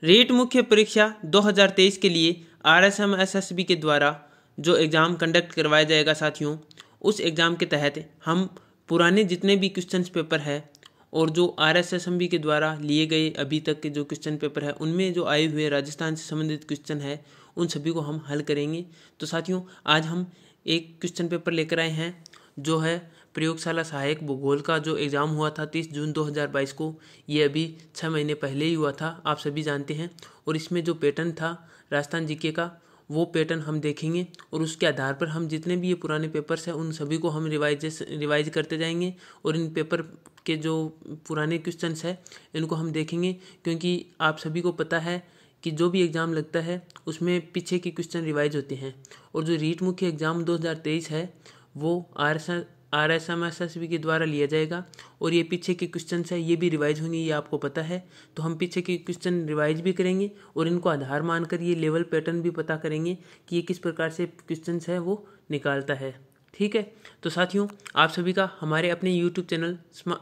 रीट मुख्य परीक्षा 2023 के लिए RSM SSB के द्वारा जो एग्ज़ाम कंडक्ट करवाया जाएगा साथियों, उस एग्ज़ाम के तहत हम पुराने जितने भी क्वेश्चन पेपर है और जो RSSB के द्वारा लिए गए अभी तक के जो क्वेश्चन पेपर है उनमें जो आए हुए राजस्थान से संबंधित क्वेश्चन है उन सभी को हम हल करेंगे। तो साथियों, आज हम एक क्वेश्चन पेपर लेकर आए हैं जो है प्रयोगशाला सहायक भूगोल का जो एग्ज़ाम हुआ था 30 जून 2022 को। ये अभी 6 महीने पहले ही हुआ था, आप सभी जानते हैं। और इसमें जो पैटर्न था राजस्थान जीके का, वो पैटर्न हम देखेंगे और उसके आधार पर हम जितने भी ये पुराने पेपर्स हैं उन सभी को हम रिवाइज करते जाएंगे और इन पेपर के जो पुराने क्वेश्चंस हैं इनको हम देखेंगे, क्योंकि आप सभी को पता है कि जो भी एग्ज़ाम लगता है उसमें पीछे के क्वेश्चन रिवाइज होते हैं। और जो रीट मुख्य एग्ज़ाम 2023 है वो RSM SSB के द्वारा लिया जाएगा और ये पीछे के क्वेश्चन है ये भी रिवाइज होंगे, ये आपको पता है। तो हम पीछे के क्वेश्चन रिवाइज भी करेंगे और इनको आधार मानकर ये लेवल पैटर्न भी पता करेंगे कि ये किस प्रकार से क्वेश्चन है वो निकालता है। ठीक है, तो साथियों, आप सभी का हमारे अपने YouTube चैनल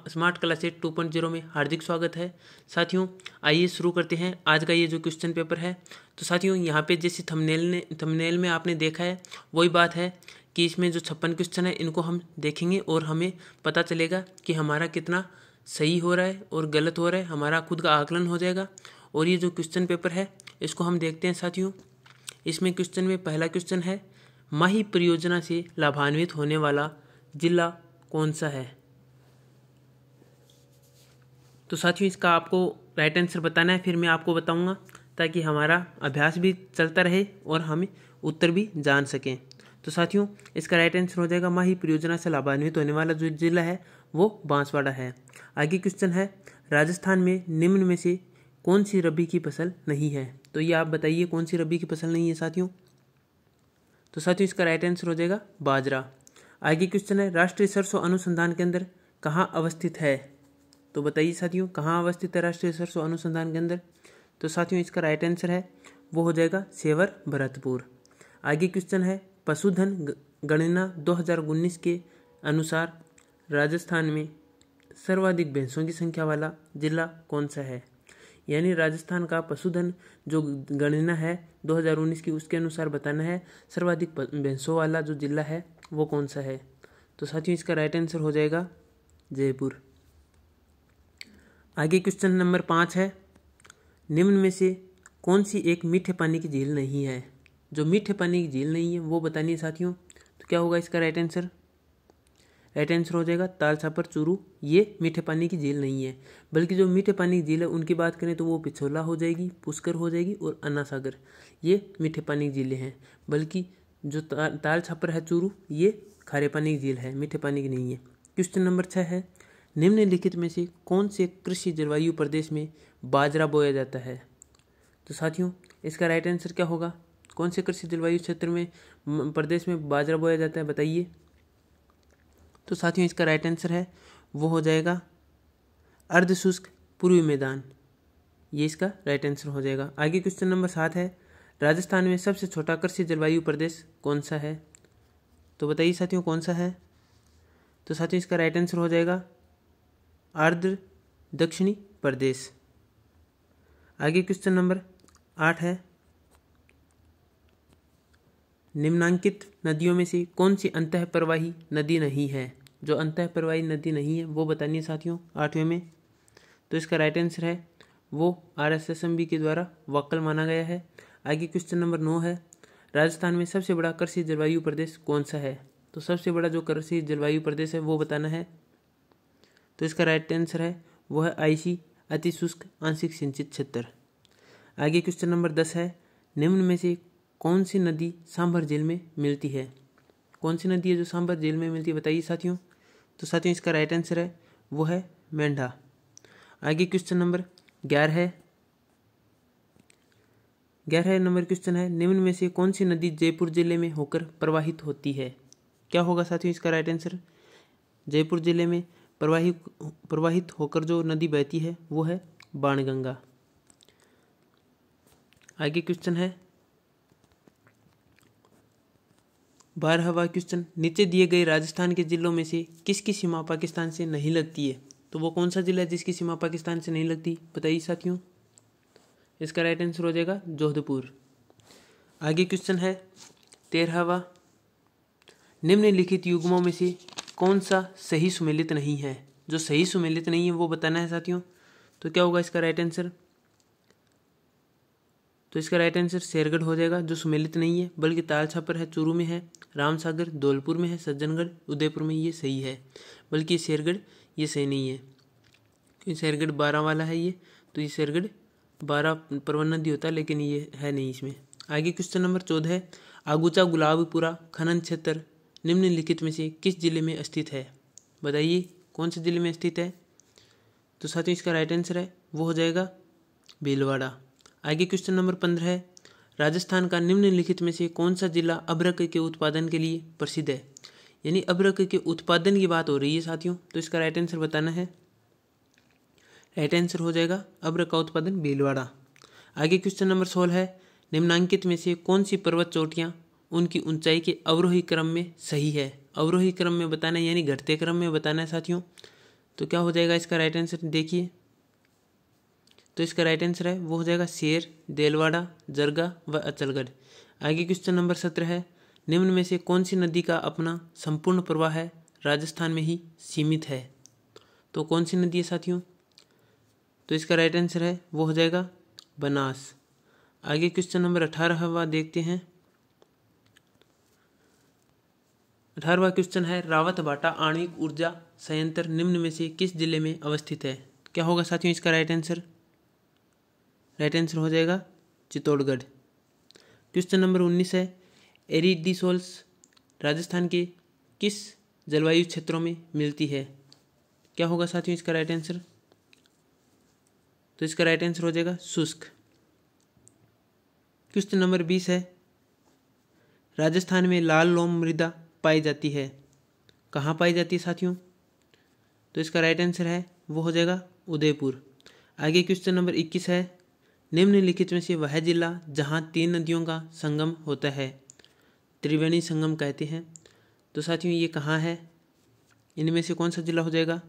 स्मार्ट क्लासेस 2.0 में हार्दिक स्वागत है। साथियों, आइए शुरू करते हैं आज का ये जो क्वेश्चन पेपर है। तो साथियों, यहाँ पे जैसे थंबनेल में आपने देखा है वही बात है कि इसमें जो 56 क्वेश्चन है इनको हम देखेंगे और हमें पता चलेगा कि हमारा कितना सही हो रहा है और गलत हो रहा है, हमारा खुद का आकलन हो जाएगा। और ये जो क्वेश्चन पेपर है इसको हम देखते हैं साथियों। इसमें क्वेश्चन में पहला क्वेश्चन है, माही परियोजना से लाभान्वित होने वाला जिला कौन सा है। तो साथियों, इसका आपको राइट आंसर बताना है, फिर मैं आपको बताऊंगा ताकि हमारा अभ्यास भी चलता रहे और हम उत्तर भी जान सकें। तो साथियों, इसका राइट आंसर हो जाएगा माही परियोजना से लाभान्वित होने वाला जो जिला है वो बांसवाड़ा है। आगे क्वेश्चन है, राजस्थान में निम्न में से कौन सी रबी की फसल नहीं है। तो ये आप बताइए कौन सी रबी की फसल नहीं है साथियों। तो साथियों, इसका राइट आंसर हो जाएगा बाजरा। आगे क्वेश्चन है, राष्ट्रीय सरसों अनुसंधान केंद्र कहाँ अवस्थित है। तो बताइए साथियों, कहाँ अवस्थित है राष्ट्रीय सरसों अनुसंधान केंद्र। तो साथियों, इसका राइट आंसर है वो हो जाएगा सेवर भरतपुर। आगे क्वेश्चन है, पशुधन गणना 2019 के अनुसार राजस्थान में सर्वाधिक भैंसों की संख्या वाला जिला कौन सा है। यानी राजस्थान का पशुधन जो गणना है 2019 की उसके अनुसार बताना है सर्वाधिक भैंसों वाला जो जिला है वो कौन सा है। तो साथियों, इसका राइट आंसर हो जाएगा जयपुर। आगे क्वेश्चन नंबर 5 है, निम्न में से कौन सी एक मीठे पानी की झील नहीं है। जो मीठे पानी की झील नहीं है वो बतानी है साथियों। तो क्या होगा इसका राइट आंसर। राइट आंसर हो जाएगा ताल छापर चूरू, ये मीठे पानी की झील नहीं है। बल्कि जो मीठे पानी की झील है उनकी बात करें तो वो पिछोला हो जाएगी, पुष्कर हो जाएगी और अन्ना सागर, ये मीठे पानी की झीलें हैं। बल्कि जो ताल छापर है चूरू ये खारे पानी की झील है, मीठे पानी की नहीं है। क्वेश्चन नंबर 6 है, निम्नलिखित में से कौन से कृषि जलवायु प्रदेश में बाजरा बोया जाता है। तो साथियों, इसका राइट आंसर क्या होगा। कौन से कृषि जलवायु क्षेत्र में प्रदेश में बाजरा बोया जाता है बताइए। तो साथियों, इसका राइट आंसर है वो हो जाएगा अर्धशुष्क पूर्वी मैदान, ये इसका राइट आंसर हो जाएगा। आगे क्वेश्चन नंबर 7 है, राजस्थान में सबसे छोटा कृषि जलवायु प्रदेश कौन सा है। तो बताइए साथियों कौन सा है। तो साथियों, इसका राइट आंसर हो जाएगा आर्द्र दक्षिणी प्रदेश। आगे क्वेश्चन नंबर 8 है, निम्नांकित नदियों में से कौन सी अंतः प्रवाही नदी नहीं है। जो अंतः प्रवाही नदी नहीं है वो बतानी है साथियों 8वें में। तो इसका राइट आंसर है वो RSSB के द्वारा वाक्कल माना गया है। आगे क्वेश्चन नंबर 9 है, राजस्थान में सबसे बड़ा कृषि जलवायु प्रदेश कौन सा है। तो सबसे बड़ा जो कृषि जलवायु प्रदेश है वो बताना है। तो इसका राइट आंसर है वो है IC अति शुष्क आंशिक सिंचित क्षेत्र। आगे क्वेश्चन नंबर 10 है, निम्न में से कौन सी नदी सांभर झील में मिलती है। कौन सी नदी है जो सांभर झील में मिलती है बताइए साथियों। तो साथियों, इसका राइट आंसर है वो है मेंढा। आगे क्वेश्चन नंबर 11 है। 11 नंबर क्वेश्चन है, निम्न में से कौन सी नदी जयपुर जिले में होकर प्रवाहित होती है। क्या होगा साथियों इसका राइट आंसर। जयपुर जिले में प्रवाहित होकर जो नदी बहती है वो है बाणगंगा। आगे क्वेश्चन है 12वां क्वेश्चन, नीचे दिए गए राजस्थान के जिलों में से किसकी सीमा पाकिस्तान से नहीं लगती है। तो वो कौन सा जिला है जिसकी सीमा पाकिस्तान से नहीं लगती बताइए साथियों। इसका राइट आंसर हो जाएगा जोधपुर। आगे क्वेश्चन है 13वां, निम्नलिखित युग्मों में से कौन सा सही सुमेलित नहीं है। जो सही सुमेलित नहीं है वो बताना है साथियों। तो क्या होगा इसका राइट आंसर? तो इसका राइट आंसर शेरगढ़ हो जाएगा, जो सुमेलित नहीं है, बल्कि ताल छापर है, चूरू में है, रामसागर धौलपुर में है, सज्जनगढ़ उदयपुर में, ये सही है। बल्कि ये शेरगढ़ ये सही नहीं है, क्योंकि शेरगढ़ 12 वाला है ये, तो ये शेरगढ़ 12 परवन नदी होता है, लेकिन ये है नहीं इसमें। आगे क्वेश्चन नंबर 14 है, आगुचा गुलाबपुरा खनन क्षेत्र निम्नलिखित में से किस जिले में स्थित है। बताइए कौन से जिले में स्थित है। तो साथियों इसका राइट आंसर है वो हो जाएगा भीलवाड़ा। आगे क्वेश्चन नंबर 15 है, राजस्थान का निम्नलिखित में से कौन सा जिला अभ्रक के उत्पादन के लिए प्रसिद्ध है। यानी अभ्रक के उत्पादन की बात हो रही है साथियों, तो इसका राइट आंसर बताना है। राइट आंसर हो जाएगा अभ्रक का उत्पादन भीलवाड़ा। आगे क्वेश्चन नंबर 16 है, निम्नांकित में से कौन सी पर्वत चोटियाँ उनकी ऊंचाई के अवरोही क्रम में सही है। अवरोही क्रम में बताना है, यानी घटते क्रम में बताना है साथियों। तो क्या हो जाएगा इसका राइट आंसर, देखिए। तो इसका राइट आंसर है वो हो जाएगा शेर, देलवाड़ा, जरगा व अचलगढ़। आगे क्वेश्चन नंबर 17 है, निम्न में से कौन सी नदी का अपना संपूर्ण प्रवाह है राजस्थान में ही सीमित है। तो कौन सी नदी है साथियों। तो इसका राइट आंसर है वो हो जाएगा बनास। आगे क्वेश्चन नंबर 18वां देखते हैं। 18वां क्वेश्चन है, रावत भाटा आणविक ऊर्जा संयंत्र निम्न में से किस जिले में अवस्थित है। क्या होगा साथियों इसका राइट आंसर। राइट आंसर हो जाएगा चित्तौड़गढ़। क्वेश्चन नंबर 19 है, एरिडीसोल्स राजस्थान के किस जलवायु क्षेत्रों में मिलती है। क्या होगा साथियों इसका राइट आंसर। तो इसका राइट आंसर हो जाएगा शुष्क। क्वेश्चन नंबर 20 है, राजस्थान में लाल लोम मृदा पाई जाती है, कहाँ पाई जाती है साथियों। तो इसका राइट आंसर है वो हो जाएगा उदयपुर। आगे क्वेश्चन नंबर 21 है, निम्नलिखित में से वह जिला जहाँ 3 नदियों का संगम होता है त्रिवेणी संगम कहते हैं। तो साथियों ये कहाँ है, इनमें से कौन सा जिला हो जाएगा।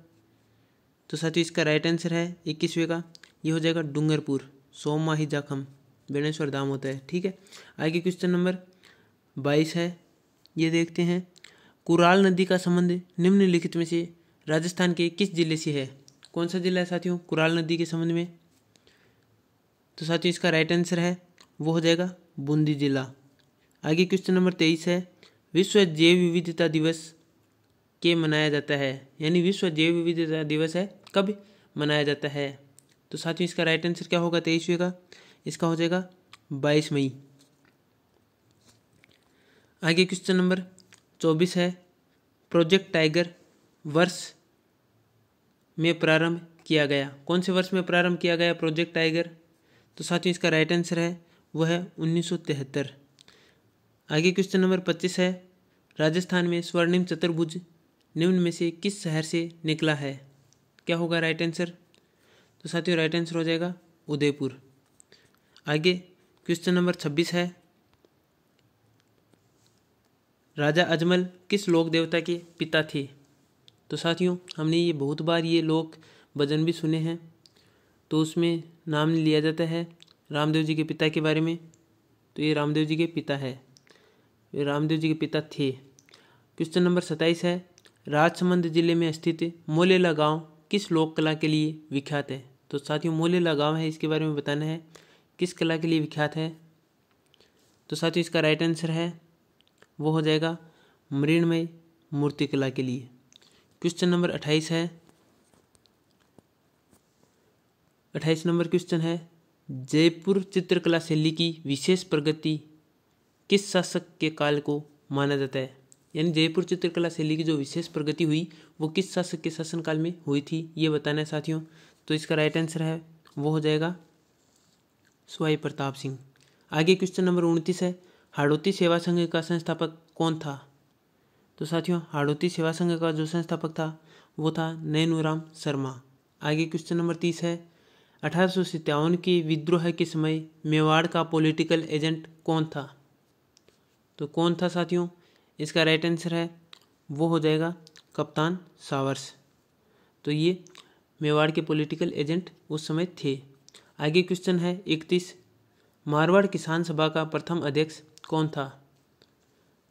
तो साथियों इसका राइट आंसर है 21वें का, ये हो जाएगा डूंगरपुर, सोममाही जाखम बेणेश्वर धाम होता है। ठीक है। आगे क्वेश्चन नंबर 22 है, ये देखते हैं, कुराल नदी का संबंध निम्नलिखित में से राजस्थान के किस जिले से है। कौन सा जिला है साथियों कुराल नदी के संबंध में। तो साथियों इसका राइट आंसर है वो हो जाएगा बूंदी जिला। आगे क्वेश्चन नंबर 23 है, विश्व जैव विविधता दिवस के मनाया जाता है, यानी विश्व जैव विविधता दिवस है कब मनाया जाता है। तो साथियों इसका राइट आंसर क्या होगा 23वें का, इसका हो जाएगा 22 मई। आगे क्वेश्चन नंबर 24 है, प्रोजेक्ट टाइगर वर्ष में प्रारंभ किया गया। कौन से वर्ष में प्रारंभ किया गया प्रोजेक्ट टाइगर। तो साथियों इसका राइट आंसर है वह है 1973। आगे क्वेश्चन नंबर 25 है, राजस्थान में स्वर्णिम चतुर्भुज निम्न में से किस शहर से निकला है। क्या होगा राइट आंसर। तो साथियों राइट आंसर हो जाएगा उदयपुर। आगे क्वेश्चन नंबर 26 है, राजा अजमल किस लोक देवता के पिता थे। तो साथियों हमने ये बहुत बार ये लोक भजन भी सुने हैं, तो उसमें नाम लिया जाता है रामदेव जी के पिता के बारे में। तो ये रामदेव जी के पिता है, ये रामदेव जी के पिता थे। क्वेश्चन नंबर 27 है, राजसमंद जिले में स्थित मोलेला गांव किस लोक कला के लिए विख्यात है। तो साथियों मोलेला गांव है, इसके बारे में बताना है किस कला के लिए विख्यात है। तो साथियों इसका राइट आंसर है वो हो जाएगा मृण्मय मूर्ति कला के लिए। क्वेश्चन नंबर 28 है, 28 नंबर क्वेश्चन है, जयपुर चित्रकला शैली की विशेष प्रगति किस शासक के काल को माना जाता है। यानी जयपुर चित्रकला शैली की जो विशेष प्रगति हुई वो किस शासक के शासनकाल में हुई थी, ये बताना है साथियों। तो इसका राइट आंसर है वो हो जाएगा सवाई प्रताप सिंह। आगे क्वेश्चन नंबर 29 है, हाड़ौती सेवा संघ का संस्थापक कौन था। तो साथियों हाड़ौती सेवा संघ का जो संस्थापक था वो था नैनूराम शर्मा। आगे क्वेश्चन नंबर 30 है, 1857 के विद्रोह के समय मेवाड़ का पॉलिटिकल एजेंट कौन था। तो कौन था साथियों, इसका राइट आंसर है वो हो जाएगा कप्तान सावर्स। तो ये मेवाड़ के पॉलिटिकल एजेंट उस समय थे। आगे क्वेश्चन है 31, मारवाड़ किसान सभा का प्रथम अध्यक्ष कौन था?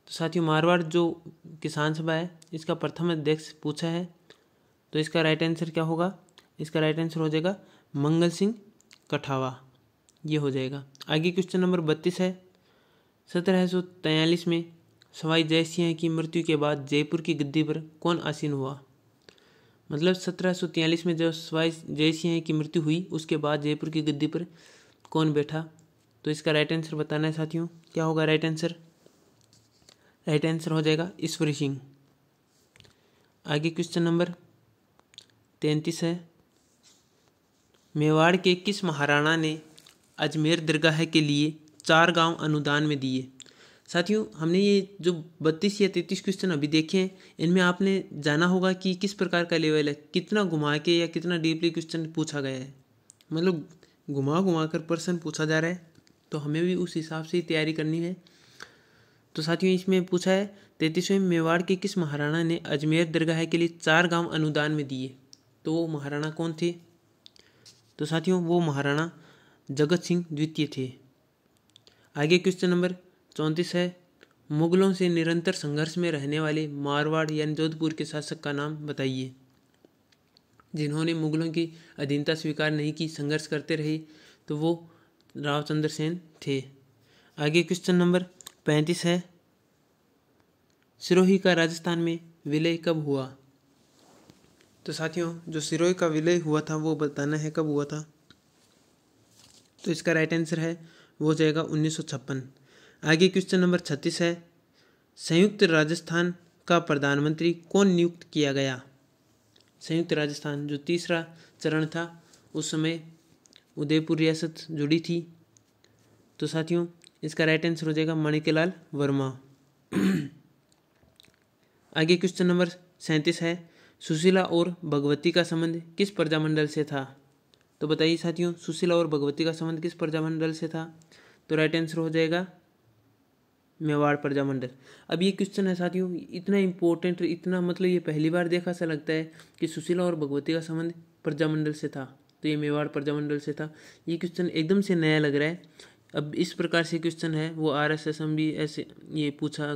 तो साथियों मारवाड़ जो किसान सभा है इसका प्रथम अध्यक्ष पूछा है, तो इसका राइट आंसर क्या होगा? इसका राइट आंसर हो जाएगा मंगल सिंह कठावा, ये हो जाएगा। आगे क्वेश्चन नंबर 32 है, 1743 में सवाई जय सिंह की मृत्यु के बाद जयपुर की गद्दी पर कौन आसीन हुआ? मतलब 1743 में जब सवाई जय सिंह की मृत्यु हुई उसके बाद जयपुर की गद्दी पर कौन बैठा? तो इसका राइट आंसर बताना है साथियों, क्या होगा राइट आंसर? राइट आंसर हो जाएगा ईश्वरी सिंह। आगे क्वेश्चन नंबर 33 है, मेवाड़ के किस महाराणा ने अजमेर दरगाह के लिए 4 गांव अनुदान में दिए? साथियों हमने ये जो 32 या 33 क्वेश्चन अभी देखे हैं इनमें आपने जाना होगा कि किस प्रकार का लेवल है, कितना घुमा के या कितना डीपली क्वेश्चन पूछा गया है, मतलब घुमा कर प्रश्न पूछा जा रहा है, तो हमें भी उस हिसाब से ही तैयारी करनी है। तो साथियों इसमें पूछा है 33वें, मेवाड़ के किस महाराणा ने अजमेर दरगाह के लिए 4 गांव अनुदान में दिए? तो वो महाराणा कौन थे? तो साथियों वो महाराणा जगत सिंह द्वितीय थे। आगे क्वेश्चन नंबर 34 है, मुगलों से निरंतर संघर्ष में रहने वाले मारवाड़ यानी जोधपुर के शासक का नाम बताइए। जिन्होंने मुगलों की अधीनता स्वीकार नहीं की, संघर्ष करते रहे, तो वो रावचंद्र सेन थे। आगे क्वेश्चन नंबर 35 है, सिरोही का राजस्थान में विलय कब हुआ? तो साथियों जो सिरोही का विलय हुआ था वो बताना है कब हुआ था। तो इसका राइट आंसर है वो हो जाएगा 1956। आगे क्वेश्चन नंबर 36 है, संयुक्त राजस्थान का प्रधानमंत्री कौन नियुक्त किया गया? संयुक्त राजस्थान जो तीसरा चरण था उस समय उदयपुर रियासत जुड़ी थी, तो साथियों इसका राइट आंसर हो जाएगा माणिक्यलाल वर्मा। आगे क्वेश्चन नंबर 37 है, सुशीला और भगवती का संबंध किस प्रजामंडल से था? तो बताइए साथियों सुशीला और भगवती का संबंध किस प्रजामंडल से था? तो राइट आंसर हो जाएगा मेवाड़ प्रजामंडल। अब ये क्वेश्चन है साथियों इतना इम्पोर्टेंट, इतना मतलब ये पहली बार देखा सा लगता है कि सुशीला और भगवती का संबंध प्रजामंडल से था, तो ये मेवाड़ प्रजामंडल से था। ये क्वेश्चन एकदम से नया लग रहा है। अब इस प्रकार से क्वेश्चन है वो RSS में भी ऐसे ये पूछा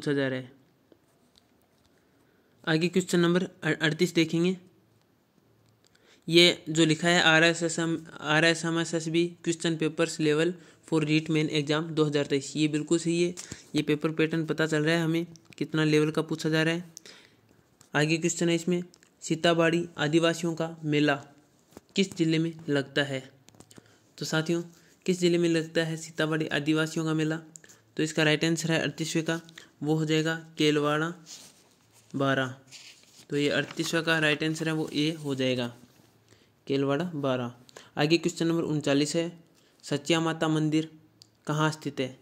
जा रहा है। आगे क्वेश्चन नंबर 38 देखेंगे। ये जो लिखा है RSMSSB question papers level for REET main exam 2023, ये बिल्कुल सही है। ये पेपर पैटर्न पता चल रहा है हमें कितना लेवल का पूछा जा रहा है। आगे क्वेश्चन है इसमें, सीताबाड़ी आदिवासियों का मेला किस जिले में लगता है? तो साथियों किस जिले में लगता है सीताबाड़ी आदिवासियों का मेला? तो इसका राइट आंसर है 38वें का, वो हो जाएगा केलवाड़ा 12। तो ये 38वां का राइट आंसर है वो ए हो जाएगा केलवाड़ा 12। आगे क्वेश्चन नंबर 39 है, सच्चिया माता मंदिर कहाँ स्थित है?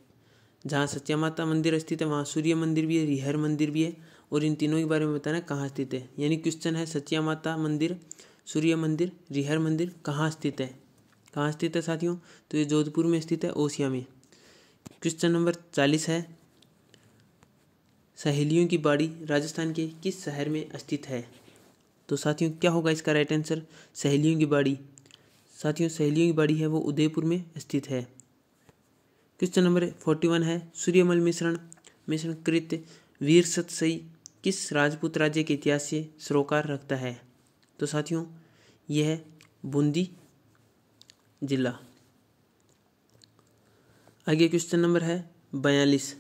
जहाँ सच्चिया माता मंदिर स्थित है वहाँ सूर्य मंदिर भी है, रिहर मंदिर भी है, और इन तीनों के बारे में बताना कहाँ स्थित है। यानी क्वेश्चन है सच्चिया माता मंदिर, सूर्य मंदिर, रिहर मंदिर कहाँ स्थित है? कहाँ स्थित है साथियों? तो ये जोधपुर में स्थित है, ओसिया में। क्वेश्चन नंबर 40 है, सहेलियों की बाड़ी राजस्थान के किस शहर में स्थित है? तो साथियों क्या होगा इसका राइट आंसर? सहेलियों की बाड़ी, साथियों सहेलियों की बाड़ी है वो उदयपुर में स्थित है। क्वेश्चन नंबर 41 है, सूर्यमल मिश्रण कृत वीर सतसई किस राजपूत राज्य के इतिहास से सरोकार रखता है? तो साथियों यह है बूंदी जिला। आगे क्वेश्चन नंबर है 42,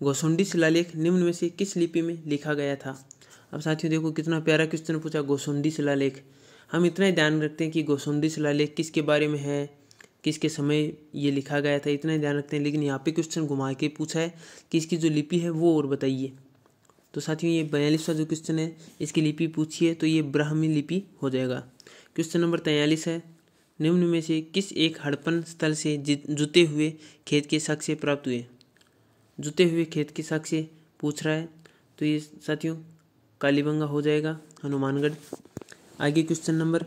गोसुंडी शिलालेख निम्न में से किस लिपि में लिखा गया था? अब साथियों देखो कितना प्यारा क्वेश्चन पूछा, गोसुंडी शिलालेख। हम इतना ही ध्यान रखते हैं कि गोसुंडी शिलालेख किसके बारे में है, किसके समय ये लिखा गया था, इतना ही ध्यान रखते हैं, लेकिन यहाँ पे क्वेश्चन घुमा के पूछा है कि इसकी जो लिपि है वो और बताइए। तो साथियों ये 42वां जो क्वेश्चन है इसकी लिपि पूछिए, तो ये ब्राह्मी लिपि हो जाएगा। क्वेश्चन नंबर 43 है, निम्न में से किस एक हड़प्पन स्थल से जुते हुए खेत के साक्ष्य प्राप्त हुए? जुते हुए खेत के साक्ष्य पूछ रहा है, तो ये साथियों कालीबंगा हो जाएगा, हनुमानगढ़। आगे क्वेश्चन नंबर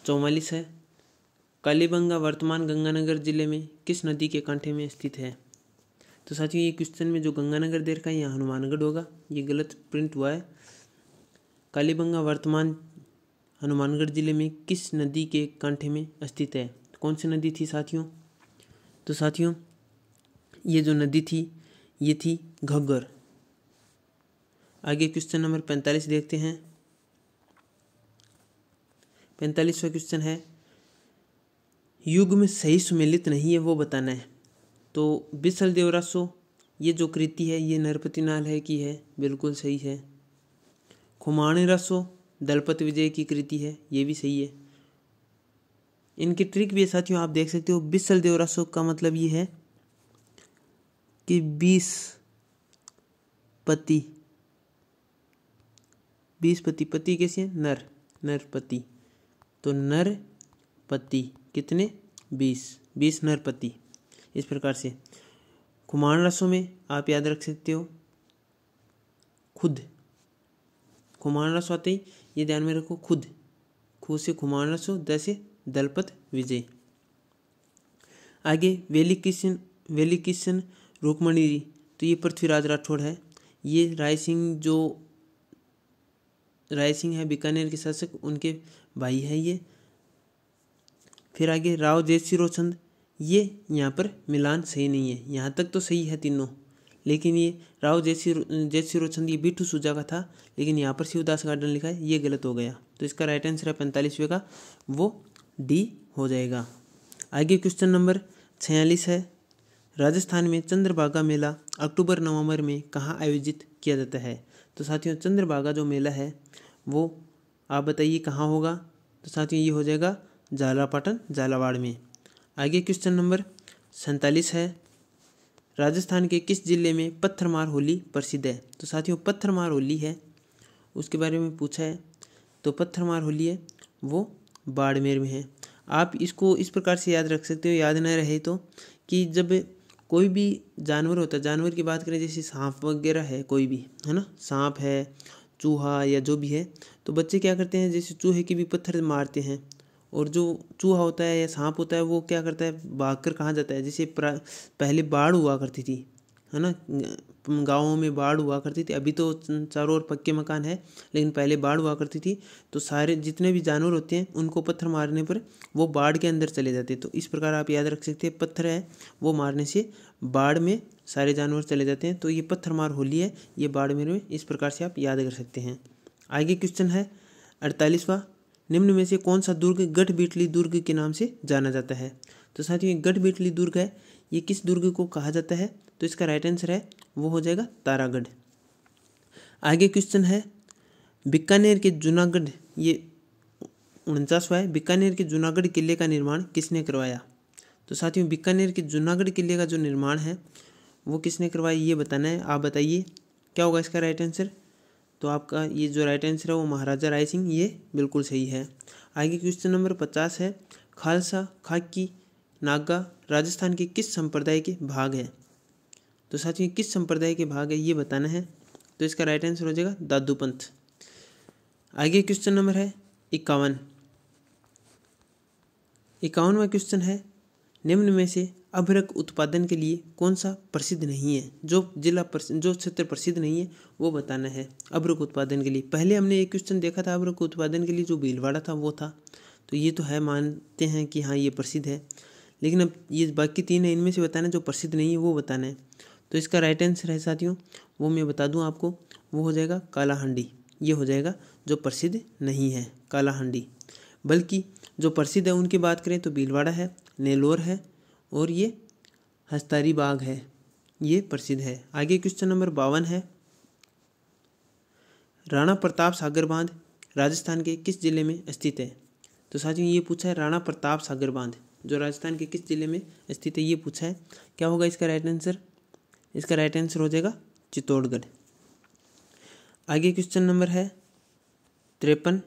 44 है, कालीबंगा वर्तमान गंगानगर जिले में किस नदी के कांठे में स्थित है? तो साथियों ये क्वेश्चन में जो गंगानगर दे रखा है यहाँ हनुमानगढ़ होगा, ये गलत प्रिंट हुआ है। कालीबंगा वर्तमान हनुमानगढ़ जिले में किस नदी के कंठे में स्थित है? कौन सी नदी थी साथियों? तो साथियों ये जो नदी थी ये थी घग्गर। आगे क्वेश्चन नंबर 45 देखते हैं। 45वां क्वेश्चन है, युग में सही सुमेलित नहीं है वो बताना है। तो बिसल देवरासो ये जो कृति है ये नरपति नाल है की है, बिल्कुल सही है। खुमानी रसो दलपत विजय की कृति है, ये भी सही है। इनकी ट्रिक भी है साथियों, आप देख सकते हो। बिसल देवरासो का मतलब ये है कि 20 पति, 20 पति, पति कैसे है? नर, नरपति। तो नर पति कितने? 20 नरपति, इस प्रकार से। खुमान रसों में आप याद रख सकते हो खुद, खुमान रसो आते ही ये ध्यान में रखो, खुद, खु से खुमान रसो, द से दलपत विजय। आगे वेली किशन रुक्मणी जी, तो ये पृथ्वीराज राठौड़ है। ये राय सिंह है बीकानेर के शासक, उनके भाई है ये। फिर आगे राव जेतसिरोचंद, ये यहाँ पर मिलान सही नहीं है, यहाँ तक तो सही है तीनों, लेकिन ये राव जेतसिरोचंद ये बिट्टू सुजा का था, लेकिन यहाँ पर शिवदास गार्डन लिखा है, ये गलत हो गया। तो इसका राइट आंसर है 45वें का, वो डी हो जाएगा। आगे क्वेश्चन नंबर 46 है, राजस्थान में चंद्रभागा मेला अक्टूबर नवंबर में कहाँ आयोजित किया जाता है? तो साथियों चंद्रभागा जो मेला है वो आप बताइए कहाँ होगा? तो साथियों ये हो जाएगा झालापाटन झालावाड़ में। आगे क्वेश्चन नंबर 47 है, राजस्थान के किस जिले में पत्थरमार होली प्रसिद्ध है? तो साथियों पत्थरमार होली है उसके बारे में पूछा है, तो पत्थरमार होली है वो बाड़मेर में है। आप इसको इस प्रकार से याद रख सकते हो, याद न रहे तो, कि जब कोई भी जानवर होता है, जानवर की बात करें जैसे सांप वगैरह है, कोई भी है ना, सांप है, चूहा या जो भी है, तो बच्चे क्या करते हैं, जैसे चूहे के भी पत्थर मारते हैं, और जो चूहा होता है या सांप होता है वो क्या करता है, भागकर कहाँ जाता है। जैसे पहले बाढ़ हुआ करती थी, है ना, गाँवों में बाढ़ हुआ करती थी, अभी तो चारों ओर पक्के मकान है, लेकिन पहले बाढ़ हुआ करती थी, तो सारे जितने भी जानवर होते हैं उनको पत्थर मारने पर वो बाढ़ के अंदर चले जाते हैं। तो इस प्रकार आप याद रख सकते हैं, पत्थर है वो मारने से बाढ़ में सारे जानवर चले जाते हैं, तो ये पत्थरमार होली है, ये बाड़मेर में, इस प्रकार से आप याद कर सकते हैं। आगे क्वेश्चन है 48वां, निम्न में से कौन सा दुर्ग गढ़बीटली दुर्ग के नाम से जाना जाता है? तो साथियों ये गढ़बीटली दुर्ग है, ये किस दुर्ग को कहा जाता है? तो इसका राइट आंसर है वो हो जाएगा तारागढ़। आगे क्वेश्चन है, बीकानेर के जूनागढ़, ये 49वां है, बीकानेर के जूनागढ़ किले का निर्माण किसने करवाया? तो साथियों बीकानेर के जूनागढ़ किले का जो निर्माण है वो किसने करवाया ये बताना है। आप बताइए क्या होगा इसका राइट आंसर? तो आपका ये जो राइट आंसर है वो महाराजा राय सिंह, ये बिल्कुल सही है। आगे क्वेश्चन नंबर 50 है, खालसा, खाकी, नागा राजस्थान के किस संप्रदाय के भाग है? तो साथियों किस संप्रदाय के भाग है ये बताना है, तो इसका राइट आंसर हो जाएगा दादू पंथ। आगे क्वेश्चन नंबर है 51वां क्वेश्चन है, निम्न में से अभ्रक उत्पादन के लिए कौन सा प्रसिद्ध नहीं है? जो क्षेत्र प्रसिद्ध नहीं है वो बताना है अभ्रक उत्पादन के लिए। पहले हमने एक क्वेश्चन देखा था अभ्रक उत्पादन के लिए, जो भीलवाड़ा था वो था, तो ये तो है, मानते हैं कि हाँ ये प्रसिद्ध है, लेकिन अब ये बाकी 3 है, इनमें से बताना जो प्रसिद्ध नहीं है वो बताना है। तो इसका राइट आंसर है साथियों, वो मैं बता दूं आपको, वो हो जाएगा कालाहांडी, ये हो जाएगा जो प्रसिद्ध नहीं है कालाहांडी। बल्कि जो प्रसिद्ध है उनकी बात करें तो भीलवाड़ा है, नेलोर है, और ये हस्तारी बाग है, ये प्रसिद्ध है। आगे क्वेश्चन नंबर 52 है, राणा प्रताप सागर बांध राजस्थान के किस जिले में स्थित है? तो साथियों ये पूछा है राणा प्रताप सागर बांध जो राजस्थान के किस जिले में स्थित है ये पूछा है। क्या होगा इसका राइट आंसर? इसका राइट आंसर हो जाएगा चित्तौड़गढ़। आगे क्वेश्चन नंबर है 53,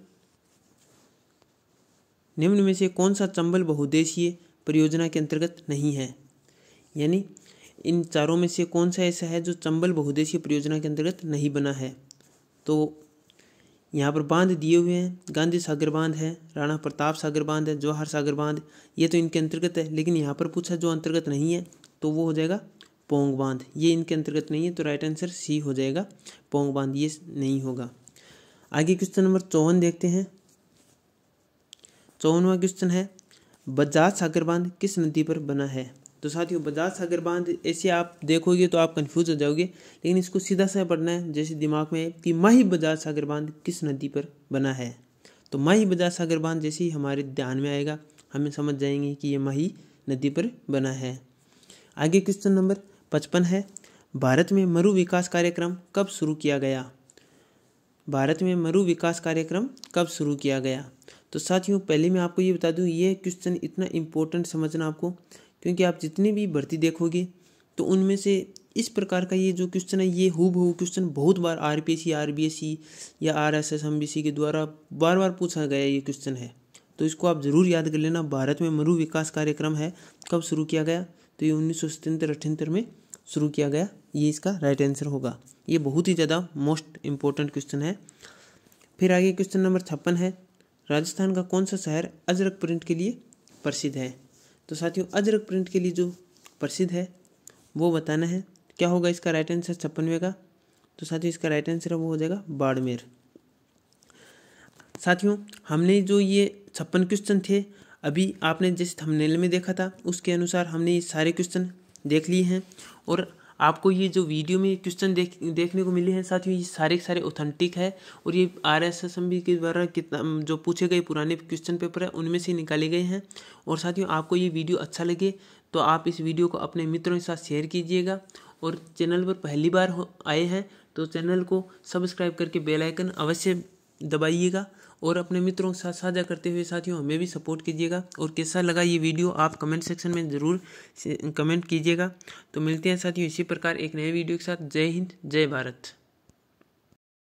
निम्न में से कौन सा चंबल बहुउद्देशीय परियोजना के अंतर्गत नहीं है? यानी इन चारों में से कौन सा ऐसा है जो चंबल बहुउद्देशीय परियोजना के अंतर्गत नहीं बना है? तो यहाँ पर बांध दिए हुए हैं, गांधी सागर बांध है, राणा प्रताप सागर बांध है, जवाहर सागर बांध, ये तो इनके अंतर्गत है, लेकिन यहाँ पर पूछा जो अंतर्गत नहीं है तो वो हो जाएगा पोंग बांध, ये इनके अंतर्गत नहीं है, तो राइट आंसर सी हो जाएगा पोंग बांध, ये नहीं होगा। आगे क्वेश्चन नंबर 54 देखते हैं, 54वां क्वेश्चन है, बजाज सागर बांध किस नदी पर बना है। तो साथियों बजाज सागर बांध ऐसे आप देखोगे तो आप कंफ्यूज हो जाओगे, लेकिन इसको सीधा सा पढ़ना है जैसे दिमाग में कि माही बजाज सागर बांध किस नदी पर बना है। तो माही बजाज सागर बांध जैसे ही हमारे ध्यान में आएगा हमें समझ जाएंगे कि ये माही नदी पर बना है। आगे क्वेश्चन नंबर 55 है, भारत में मरु विकास कार्यक्रम कब शुरू किया गया। भारत में मरु विकास कार्यक्रम कब शुरू किया गया। तो साथियों पहले मैं आपको ये बता दूं, ये क्वेश्चन इतना इम्पोर्टेंट समझना आपको, क्योंकि आप जितनी भी भर्ती देखोगे तो उनमें से इस प्रकार का ये जो क्वेश्चन है ये हूबहू क्वेश्चन बहुत बार आरपीएससी, आरबीएससी या आरएसएस एमबीसी के द्वारा बार बार पूछा गया ये क्वेश्चन है। तो इसको आप ज़रूर याद कर लेना। भारत में मरु विकास कार्यक्रम है कब शुरू किया गया, तो ये 1977-78 में शुरू किया गया, ये इसका राइट आंसर होगा। ये बहुत ही ज़्यादा मोस्ट इम्पोर्टेंट क्वेश्चन है। फिर आगे क्वेश्चन नंबर 56 है, राजस्थान का कौन सा शहर अजरक प्रिंट के लिए प्रसिद्ध है। तो साथियों अजरक प्रिंट के लिए जो प्रसिद्ध है वो बताना है। क्या होगा इसका राइट आंसर 56वें का। तो साथियों इसका राइट आंसर वो हो जाएगा बाड़मेर। साथियों हमने जो ये 56 क्वेश्चन थे अभी आपने जिस थंबनेल में देखा था उसके अनुसार हमने ये सारे क्वेश्चन देख लिए हैं, और आपको ये जो वीडियो में क्वेश्चन देखने को मिले हैं साथियों ये सारे के सारे ऑथेंटिक है, और ये आरएसएसएमबी के द्वारा कितना जो पूछे गए पुराने क्वेश्चन पेपर है उनमें से निकाले गए हैं। और साथियों आपको ये वीडियो अच्छा लगे तो आप इस वीडियो को अपने मित्रों के साथ शेयर कीजिएगा, और चैनल पर पहली बार आए हैं तो चैनल को सब्सक्राइब करके बेल आइकन अवश्य दबाइएगा, और अपने मित्रों के साथ साझा करते हुए साथियों हमें भी सपोर्ट कीजिएगा। और कैसा लगा ये वीडियो आप कमेंट सेक्शन में ज़रूर कमेंट कीजिएगा। तो मिलते हैं साथियों इसी प्रकार एक नए वीडियो के साथ। जय हिंद, जय भारत।